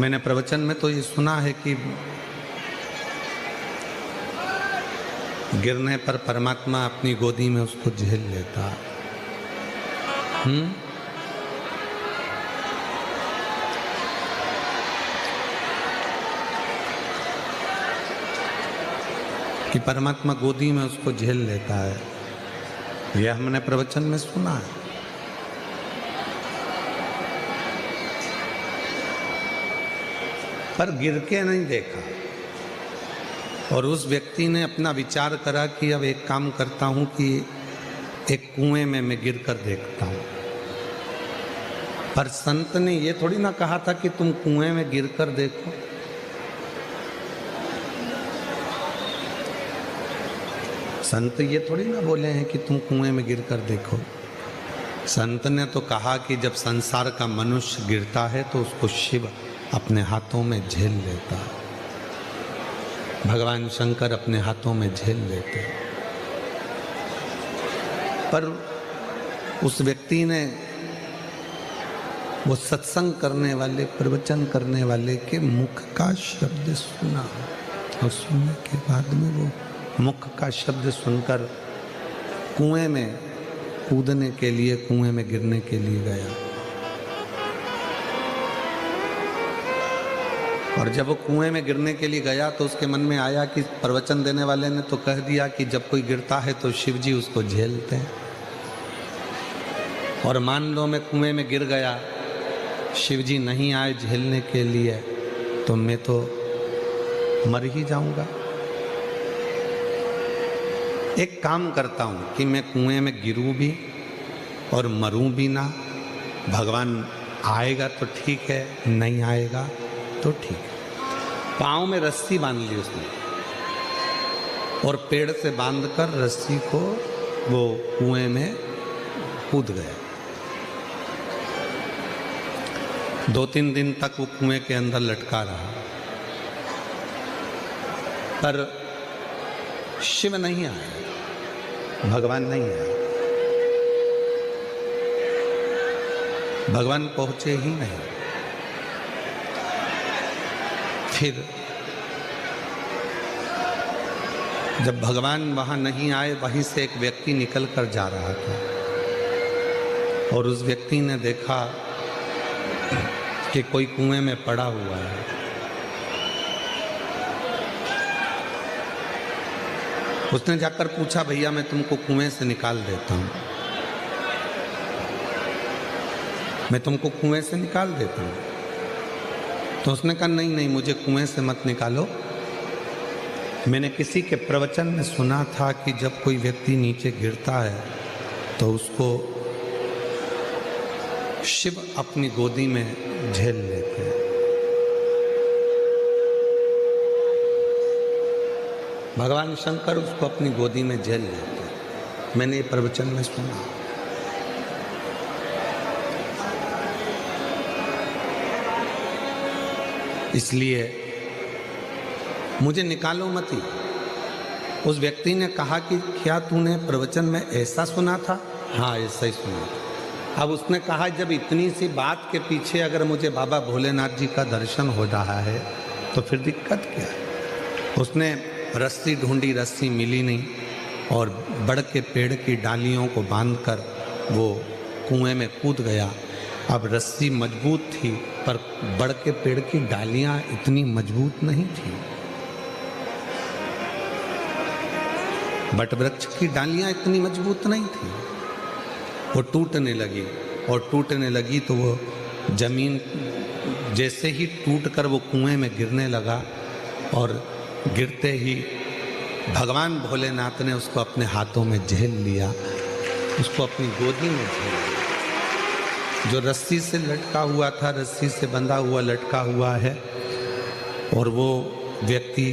मैंने प्रवचन में तो ये सुना है कि गिरने पर परमात्मा अपनी गोदी में उसको झेल लेता। कि परमात्मा गोदी में उसको झेल लेता है, यह हमने प्रवचन में सुना है। पर गिर के नहीं देखा, और उस व्यक्ति ने अपना विचार करा कि अब एक काम करता हूं कि एक कुएं में मैं गिर कर देखता हूं। पर संत ने ये थोड़ी ना कहा था कि तुम कुएं में गिर कर देखो। संत ये थोड़ी ना बोले हैं कि तुम कुएं में गिर कर देखो। संत ने तो कहा कि जब संसार का मनुष्य गिरता है तो उसको शिव अपने हाथों में झेल लेता है, भगवान शंकर अपने हाथों में झेल लेते। पर उस व्यक्ति ने वो सत्संग करने वाले, प्रवचन करने वाले के मुख का शब्द सुना, और सुनने के बाद में वो मुख का शब्द सुनकर कुएं में कूदने के लिए, कुएं में गिरने के लिए गया। और जब वो कुएं में गिरने के लिए गया तो उसके मन में आया कि प्रवचन देने वाले ने तो कह दिया कि जब कोई गिरता है तो शिव जी उसको झेलते हैं, और मान लो मैं कुएं में गिर गया, शिव जी नहीं आए झेलने के लिए, तो मैं तो मर ही जाऊंगा। एक काम करता हूं कि मैं कुएं में गिरूं भी और मरूं भी ना। भगवान आएगा तो ठीक है, नहीं आएगा तो ठीक है। पाँव में रस्सी बांध ली उसने, और पेड़ से बांधकर रस्सी को वो कुएं में कूद गया। 2-3 दिन तक वो कुएं के अंदर लटका रहा, पर शिव नहीं आया, भगवान नहीं आया, भगवान पहुंचे ही नहीं। फिर जब भगवान वहां नहीं आए, वहीं से एक व्यक्ति निकल कर जा रहा था, और उस व्यक्ति ने देखा कि कोई कुएं में पड़ा हुआ है। उसने जाकर पूछा, भैया मैं तुमको कुएं से निकाल देता हूं, मैं तुमको कुएं से निकाल देता हूं। तो उसने कहा नहीं नहीं, मुझे कुएं से मत निकालो। मैंने किसी के प्रवचन में सुना था कि जब कोई व्यक्ति नीचे गिरता है तो उसको शिव अपनी गोदी में झेल लेते हैं। भगवान शंकर उसको अपनी गोदी में झेल लेते हैं। मैंने ये प्रवचन में सुना। इसलिए मुझे निकालो मत ही। उस व्यक्ति ने कहा कि क्या तूने प्रवचन में ऐसा सुना था? हाँ, ऐसा ही सुना था। अब उसने कहा जब इतनी सी बात के पीछे अगर मुझे बाबा भोलेनाथ जी का दर्शन हो रहा है तो फिर दिक्कत क्या है? उसने रस्सी ढूंढी, रस्सी मिली नहीं, और बड़ के पेड़ की डालियों को बांधकर वो कुएं में कूद गया। अब रस्सी मजबूत थी, पर बड़ के पेड़ की डालियां इतनी मजबूत नहीं थी। बट वृक्ष की डालियां इतनी मजबूत नहीं थी। वो टूटने लगी, और टूटने लगी तो वो जमीन जैसे ही टूटकर वो कुएं में गिरने लगा, और गिरते ही भगवान भोलेनाथ ने उसको अपने हाथों में झेल लिया, उसको अपनी गोदी में झेल लिया। जो रस्सी से लटका हुआ था, रस्सी से बंधा हुआ लटका हुआ है, और वो व्यक्ति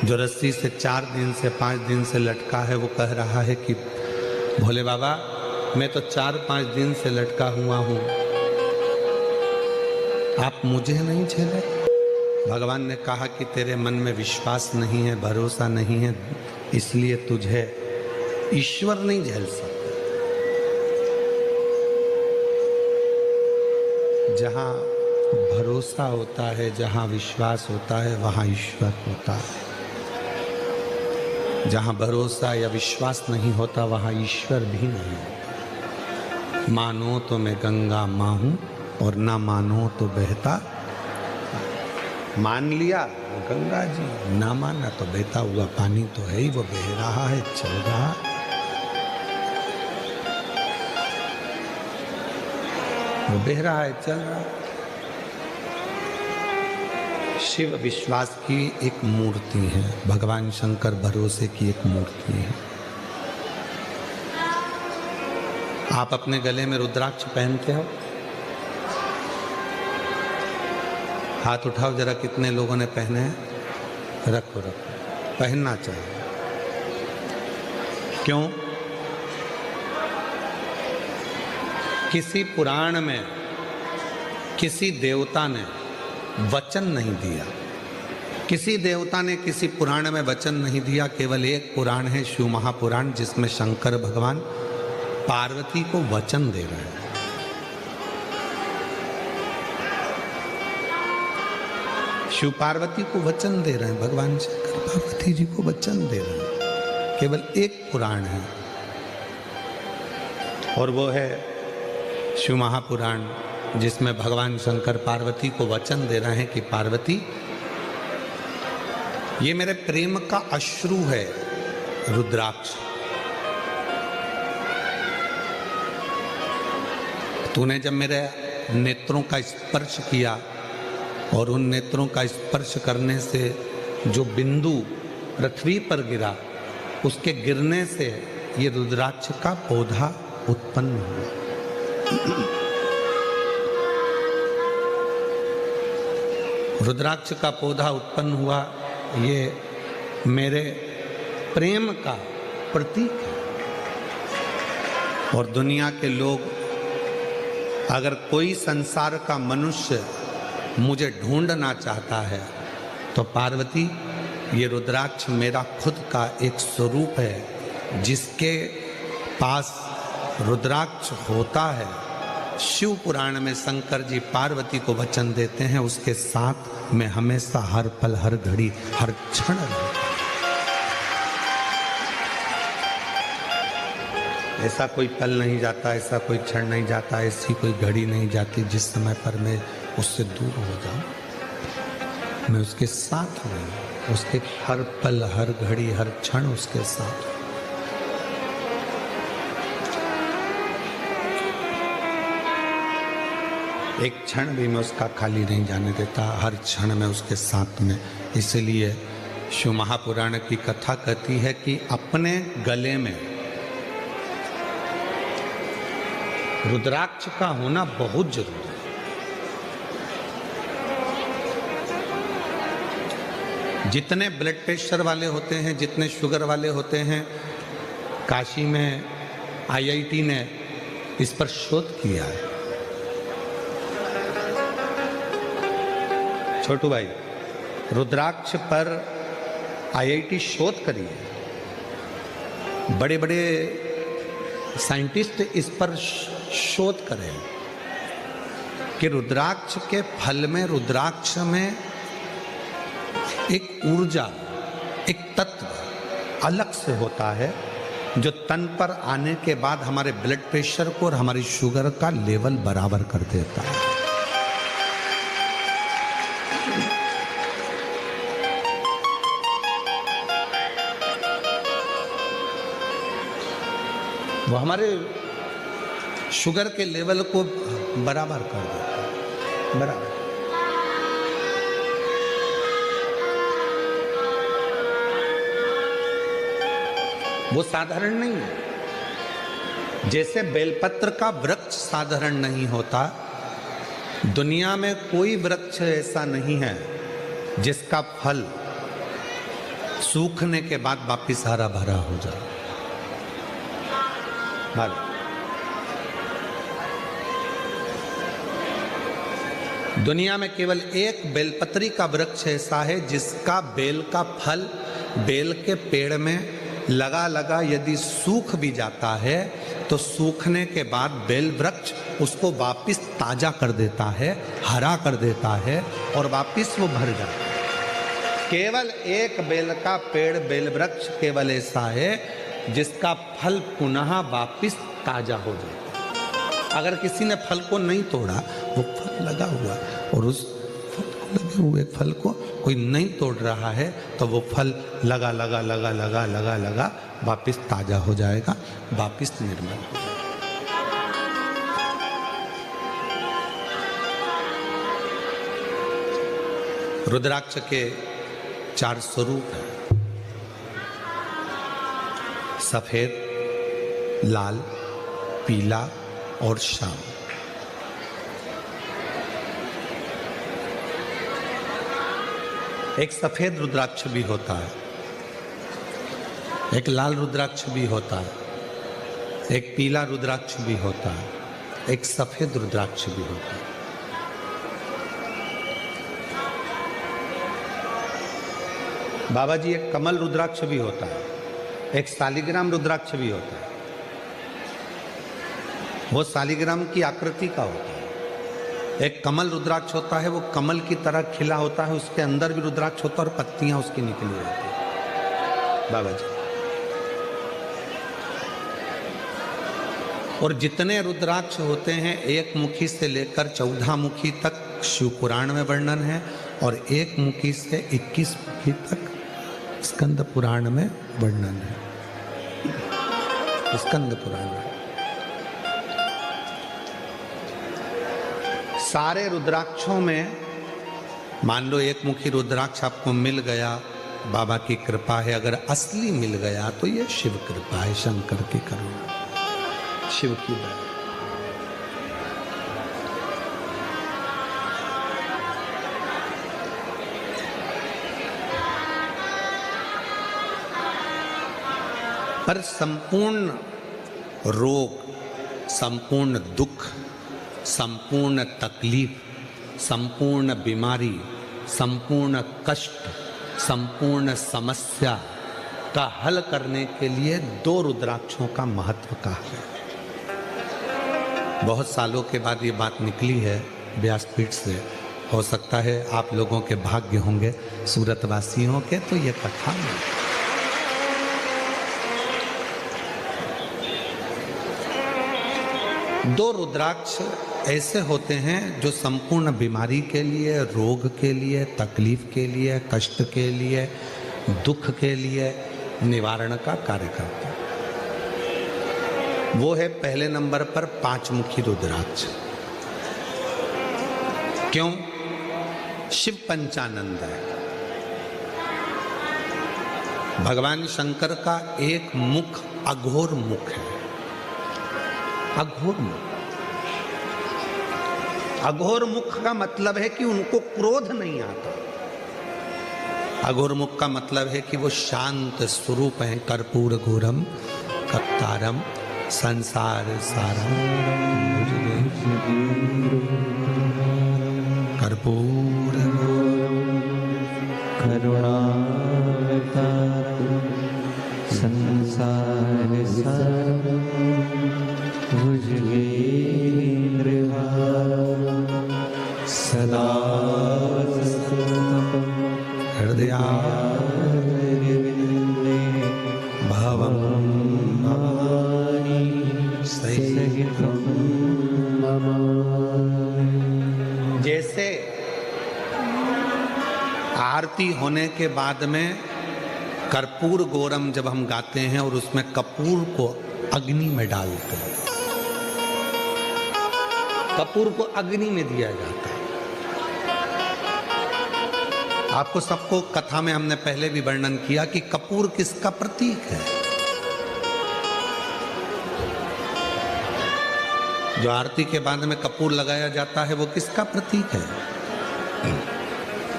जो रस्सी से 4 दिन से 5 दिन से लटका है, वो कह रहा है कि भोले बाबा मैं तो 4-5 दिन से लटका हुआ हूँ, आप मुझे नहीं झेले। भगवान ने कहा कि तेरे मन में विश्वास नहीं है, भरोसा नहीं है, इसलिए तुझे ईश्वर नहीं झेल सकता। जहाँ भरोसा भरोसा होता है, जहाँ विश्वास होता है, वहाँ ईश्वर होता है। जहाँ भरोसा या विश्वास नहीं होता, वहाँ ईश्वर भी नहीं होता। मानो तो मैं गंगा माँ हूँ और ना मानो तो बहता। मान लिया वो गंगा जी, ना माना तो बहता हुआ पानी तो है ही, वो बह रहा है, चल रहा। वो बह रहा है, चल रहा। शिव विश्वास की एक मूर्ति है, भगवान शंकर भरोसे की एक मूर्ति है। आप अपने गले में रुद्राक्ष पहनते हो? हाथ उठाओ जरा, कितने लोगों ने पहने हैं? रखो रखो, पहनना चाहिए। क्यों? किसी पुराण में किसी देवता ने वचन नहीं दिया, किसी देवता ने किसी पुराण में वचन नहीं दिया। केवल एक पुराण है, शिव महापुराण, जिसमें शंकर भगवान पार्वती को वचन दे रहे हैं। शिव पार्वती को वचन दे रहे हैं, भगवान शंकर पार्वती जी को वचन दे रहे हैं। केवल एक पुराण है और वो है शिव महापुराण, जिसमें भगवान शंकर पार्वती को वचन दे रहे हैं कि पार्वती, ये मेरे प्रेम का अश्रु है रुद्राक्ष। तूने जब मेरे नेत्रों का स्पर्श किया और उन नेत्रों का स्पर्श करने से जो बिंदु पृथ्वी पर गिरा, उसके गिरने से ये रुद्राक्ष का पौधा उत्पन्न हुआ। रुद्राक्ष का पौधा उत्पन्न हुआ, ये मेरे प्रेम का प्रतीक है। और दुनिया के लोग, अगर कोई संसार का मनुष्य मुझे ढूंढना चाहता है तो पार्वती, ये रुद्राक्ष मेरा खुद का एक स्वरूप है। जिसके पास रुद्राक्ष होता है, शिव पुराण में शंकर जी पार्वती को वचन देते हैं, उसके साथ मैं हमेशा हर पल, हर घड़ी, हर क्षण रहता। ऐसा कोई पल नहीं जाता, ऐसा कोई क्षण नहीं जाता, ऐसी कोई घड़ी नहीं जाती जिस समय पर मैं उससे दूर हो जाऊं। मैं उसके साथ हूँ, उसके हर पल, हर घड़ी, हर क्षण उसके साथ। एक क्षण भी मैं उसका खाली नहीं जाने देता, हर क्षण में उसके साथ में। इसलिए शिव महापुराण की कथा कहती है कि अपने गले में रुद्राक्ष का होना बहुत जरूरी है। जितने ब्लड प्रेशर वाले होते हैं, जितने शुगर वाले होते हैं, काशी में IIT ने इस पर शोध किया है। छोटू भाई, रुद्राक्ष पर IIT शोध करी है। बड़े बड़े साइंटिस्ट इस पर शोध करें कि रुद्राक्ष के फल में, रुद्राक्ष में एक ऊर्जा, एक तत्व अलग से होता है, जो तन पर आने के बाद हमारे ब्लड प्रेशर को और हमारी शुगर का लेवल बराबर कर देता है। वो हमारे शुगर के लेवल को बराबर कर देता है, बराबर। वो साधारण नहीं है। जैसे बेलपत्र का वृक्ष साधारण नहीं होता, दुनिया में कोई वृक्ष ऐसा नहीं है जिसका फल सूखने के बाद वापिस हरा भरा हो जाए। दुनिया में केवल एक बेलपत्री का वृक्ष ऐसा है जिसका बेल का फल बेल के पेड़ में लगा लगा यदि सूख भी जाता है तो सूखने के बाद बेल वृक्ष उसको वापस ताजा कर देता है, हरा कर देता है और वापस वो भर जाता है। केवल एक बेल का पेड़, बेल वृक्ष केवल ऐसा है जिसका फल पुनः वापस ताजा हो जाता है। अगर किसी ने फल को नहीं तोड़ा, वो फल लगा हुआ और उस फल को लगे हुए फल को कोई नहीं तोड़ रहा है तो वो फल लगा लगा लगा लगा लगा लगा वापस ताजा हो जाएगा, वापस निर्मल हो जाएगा। रुद्राक्ष के 4 स्वरूप हैं, सफेद, लाल, पीला और श्याम। एक सफेद रुद्राक्ष भी होता है, एक लाल रुद्राक्ष भी होता है, एक पीला रुद्राक्ष भी होता है, एक सफेद रुद्राक्ष भी होता है। बाबा जी, एक कमल रुद्राक्ष भी होता है, एक शालिग्राम रुद्राक्ष भी होता है। वो शालिग्राम की आकृति का होता है। एक कमल रुद्राक्ष होता है, वो कमल की तरह खिला होता है, उसके अंदर भी रुद्राक्ष होता है और पत्तियां उसकी निकली होती है। बाबा जी, और जितने रुद्राक्ष होते हैं, एक मुखी से लेकर 14 मुखी तक शिव पुराण में वर्णन है और एक मुखी से 21 मुखी तक स्कंद पुराण में वर्णन है। स्कंद पुराण में सारे रुद्राक्षों में मान लो एक मुखी रुद्राक्ष आपको मिल गया, बाबा की कृपा है। अगर असली मिल गया तो ये शिव कृपा है, शंकर की करुणा, शिव की दया। पर संपूर्ण रोग, संपूर्ण दुख, संपूर्ण तकलीफ, संपूर्ण बीमारी, संपूर्ण कष्ट, संपूर्ण समस्या का हल करने के लिए 2 रुद्राक्षों का महत्व का है। बहुत सालों के बाद ये बात निकली है व्यासपीठ से। हो सकता है आप लोगों के भाग्य होंगे सूरतवासियों के, तो ये कथा नहीं। 2 रुद्राक्ष ऐसे होते हैं जो संपूर्ण बीमारी के लिए, रोग के लिए, तकलीफ के लिए, कष्ट के लिए, दुख के लिए निवारण का कार्य करते हैं। वो है पहले नंबर पर 5 मुखी रुद्राक्ष। क्यों? शिव पंचानंद है। भगवान शंकर का एक मुख अघोर मुख है। अघोर मुख, अघोर मुख का मतलब है कि उनको क्रोध नहीं आता। अघोर मुख का मतलब है कि वो शांत स्वरूप है। कर्पूर घोरम कर्तारम संसार सारम, कर्पूर करुणावतारम संसार सारम, भुजगेन्द्रहारम सदा हृदयारविंदे भवं भवानी सहितं नमामि। जैसे आरती होने के बाद में कर्पूर गौरम जब हम गाते हैं और उसमें कपूर को अग्नि में डालते हैं, कपूर को अग्नि में दिया जाता है। आपको सबको कथा में हमने पहले भी वर्णन किया कि कपूर किसका प्रतीक है। जो आरती के बाद में कपूर लगाया जाता है वो किसका प्रतीक है।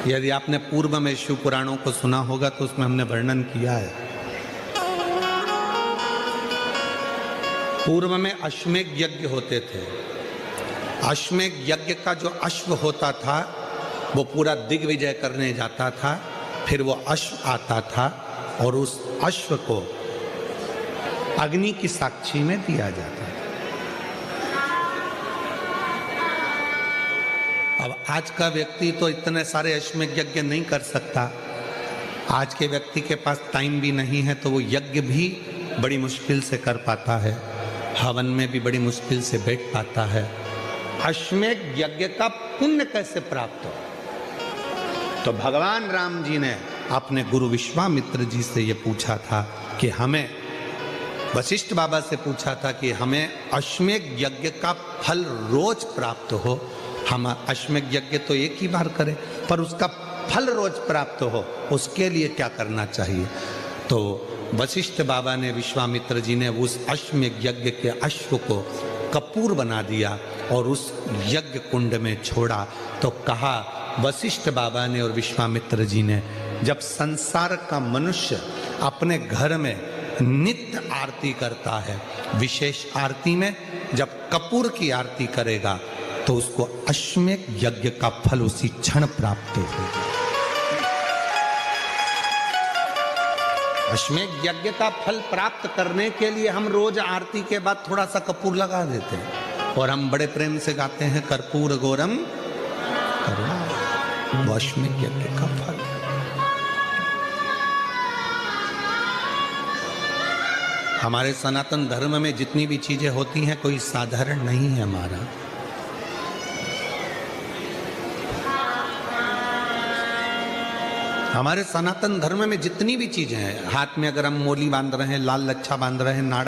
यदि आपने पूर्व में शिव पुराणों को सुना होगा तो उसमें हमने वर्णन किया है। पूर्व में अश्वमेध यज्ञ होते थे। अश्वमेध यज्ञ का जो अश्व होता था वो पूरा दिग्विजय करने जाता था। फिर वो अश्व आता था और उस अश्व को अग्नि की साक्षी में दिया जाता है। अब आज का व्यक्ति तो इतने सारे अश्वमेध यज्ञ नहीं कर सकता। आज के व्यक्ति के पास टाइम भी नहीं है, तो वो यज्ञ भी बड़ी मुश्किल से कर पाता है, हवन में भी बड़ी मुश्किल से बैठ पाता है। अश्वमेध यज्ञ का पुण्य कैसे प्राप्त हो? तो भगवान राम जी ने अपने गुरु विश्वामित्र जी से ये पूछा था कि हमें, वशिष्ठ बाबा से पूछा था कि हमें अश्वमेध यज्ञ का फल रोज प्राप्त हो। हम अश्वमेध यज्ञ तो एक ही बार करें, पर उसका फल रोज प्राप्त हो, उसके लिए क्या करना चाहिए? तो वशिष्ठ बाबा ने, विश्वामित्र जी ने उस अश्वमेध यज्ञ के अश्व को कपूर बना दिया और उस यज्ञ कुंड में छोड़ा। तो कहा वशिष्ठ बाबा ने और विश्वामित्र जी ने, जब संसार का मनुष्य अपने घर में नित्य आरती करता है, विशेष आरती में जब कपूर की आरती करेगा तो उसको अश्वमेध यज्ञ का फल उसी क्षण प्राप्त होगा। अश्वमेध यज्ञ का फल प्राप्त करने के लिए हम रोज आरती के बाद थोड़ा सा कपूर लगा देते हैं और हम बड़े प्रेम से गाते हैं कर्पूर गौरम करुणा। वो अश्वमेध यज्ञ का फल। हमारे सनातन धर्म में जितनी भी चीजें होती हैं कोई साधारण नहीं है हमारा। हमारे सनातन धर्म में जितनी भी चीजें हैं, हाथ में अगर हम मोली बांध रहे हैं, लाल लच्छा बांध रहे हैं, नाड़ा